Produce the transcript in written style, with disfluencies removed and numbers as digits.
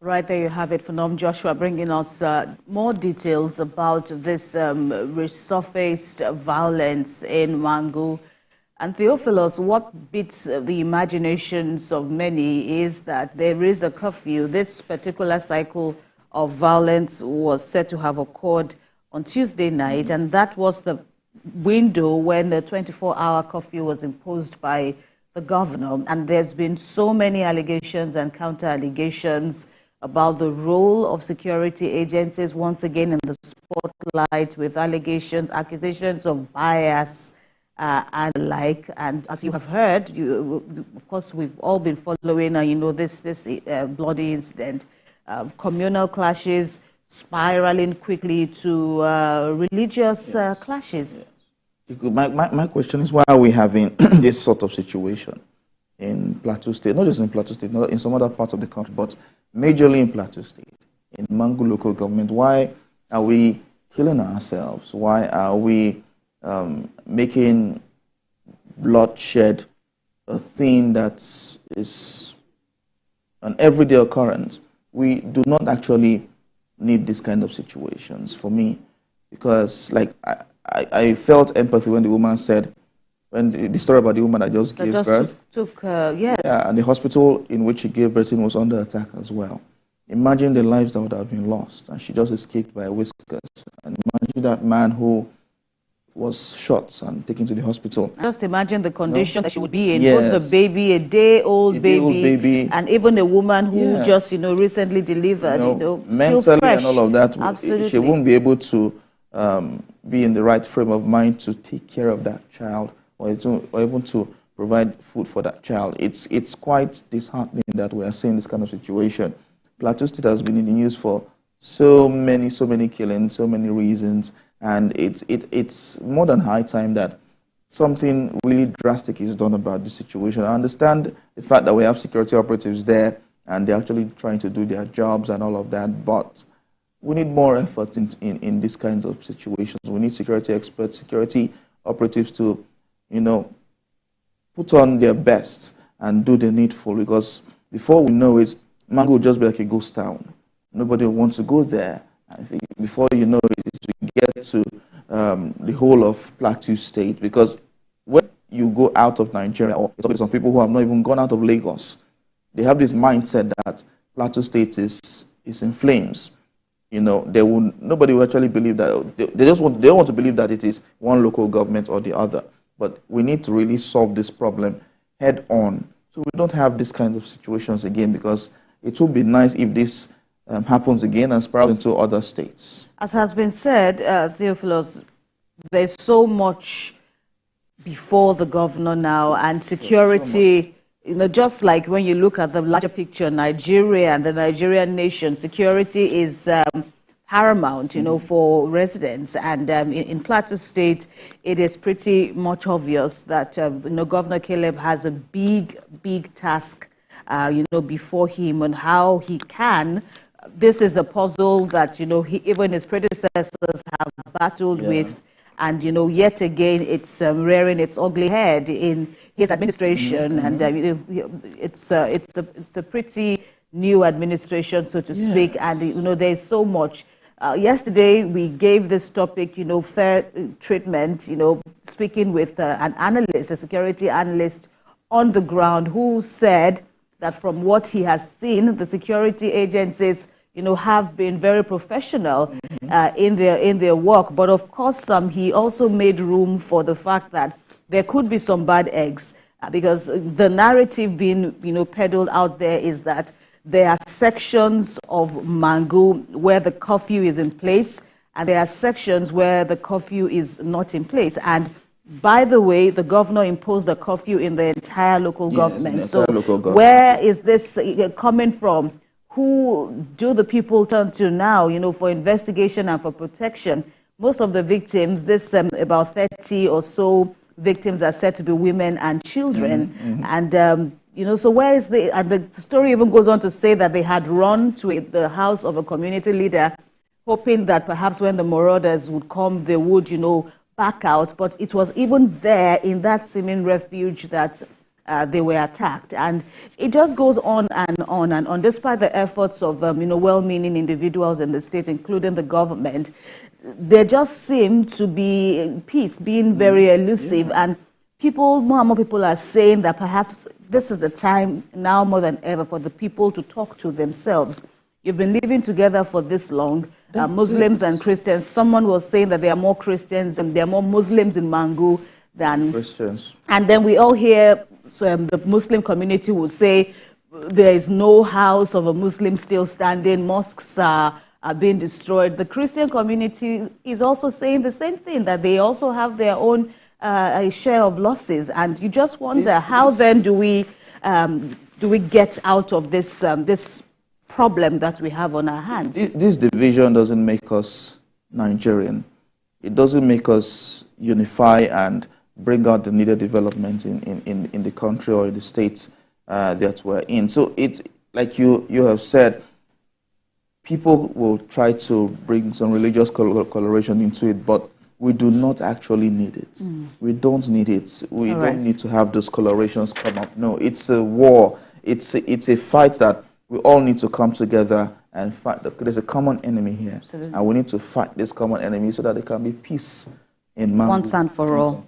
Right, there you have it, Funom Joshua bringing us more details about this resurfaced violence in Mangu. And Theophilus, what beats the imaginations of many is that there is a curfew. This particular cycle of violence was said to have occurred on Tuesday night, and that was the window when the 24-hour curfew was imposed by the governor. And there's been so many allegations and counter-allegations about the role of security agencies once again in the spotlight, with allegations, accusations of bias and the like. And as you have heard, of course, we've all been following, this bloody incident, communal clashes spiraling quickly to religious clashes. My question is, why are we having this sort of situation in Plateau State? Not just in Plateau State, not in some other parts of the country, but majorly in Plateau State, in Mangu local government. Why are we killing ourselves? Why are we making bloodshed a thing that is an everyday occurrence? We do not actually need this kind of situations, for me, because I felt empathy when the woman said, when the story about the woman that just gave birth. Yes. Yeah, and the hospital in which she gave birth in was under attack as well. Imagine the lives that would have been lost, and she just escaped by whiskers. And imagine that man who was shot and taken to the hospital. Just imagine the condition that she would be in. Yes. Both the baby, a day-old baby, and even a woman who just, recently delivered, mentally still fresh. And all of that. Absolutely. She won't be able to be in the right frame of mind to take care of that child, or even to provide food for that child. It's quite disheartening that we are seeing this kind of situation. Plateau State has been in the news for so many killings, so many reasons, and it's more than high time that something really drastic is done about this situation. I understand the fact that we have security operatives there and they're actually trying to do their jobs and all of that, but we need more effort in these kinds of situations. We need security experts, security operatives to, put on their best and do the needful, because before we know it, Mangu will just be like a ghost town. Nobody will want to go there. And before you know it, we get to the whole of Plateau State, because when you go out of Nigeria, or some people who have not even gone out of Lagos, they have this mindset that Plateau State is in flames. Nobody will actually believe that. They don't want to believe that it is one local government or the other. But we need to really solve this problem head on, so we don't have these kinds of situations again, because it would be nice if this happens again and spirals into other states. As has been said, Theophilus, there's so much before the governor now, and security, just like when you look at the larger picture, Nigeria and the Nigerian nation, security is paramount, for residents. And in Plateau State, it is pretty much obvious that, Governor Caleb has a big task, before him, on how he can. This is a puzzle that, even his predecessors have battled with. And, yet again, it's rearing its ugly head in his administration. And it's a pretty new administration, so to speak. And, there's so much. Yesterday, we gave this topic, fair treatment, speaking with an analyst, a security analyst on the ground, who said that from what he has seen, the security agencies, have been very professional in their work. But of course, he also made room for the fact that there could be some bad eggs, because the narrative being, peddled out there is that there are sections of Mangu where the curfew is in place, and there are sections where the curfew is not in place. And by the way, the governor imposed a curfew in the entire local government. Where is this coming from? Who do the people turn to now, for investigation and for protection? Most of the victims, about 30 or so victims, are said to be women and children. And, so where is and the story even goes on to say that they had run to the house of a community leader, hoping that perhaps when the marauders would come, they would, back out. But it was even there in that seeming refuge that they were attacked. And it just goes on and on and on, despite the efforts of well-meaning individuals in the state, including the government. There just seem to be peace being very elusive, and more and more people are saying that perhaps this is the time now more than ever for the people to talk to themselves. You've been living together for this long, Muslims and Christians. Someone was saying that there are more Christians and there are more Muslims in Mangu than Christians. And then we all hear the Muslim community will say there is no house of a Muslim still standing, mosques are being destroyed. The Christian community is also saying the same thing, that they also have their own share of losses. And you just wonder, how then do we get out of this this problem that we have on our hands? This division doesn't make us Nigerian. It doesn't make us unify and bring out the needed development in the country or in the states that we're in. So it's like you have said, people will try to bring some religious coloration into it, but we do not actually need it. We don't need it. We don't need to have those colorations come up. No, it's a war. It's a fight that we all need to come together and fight. There's a common enemy here. Absolutely. And we need to fight this common enemy so that there can be peace in Mangu. Once and for all.